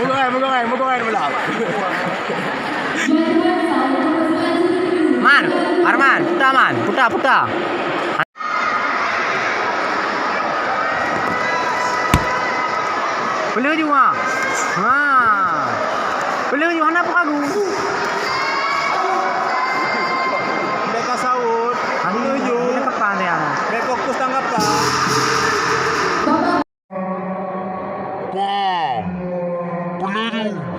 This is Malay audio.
Mugongan pula. Man, Arman, puta. Bela je wah. Ha. Bela je mana apa kagu? Mereka saut. Menuju kapan dia? Mereka fokus tanggapan. Bam! Peluru!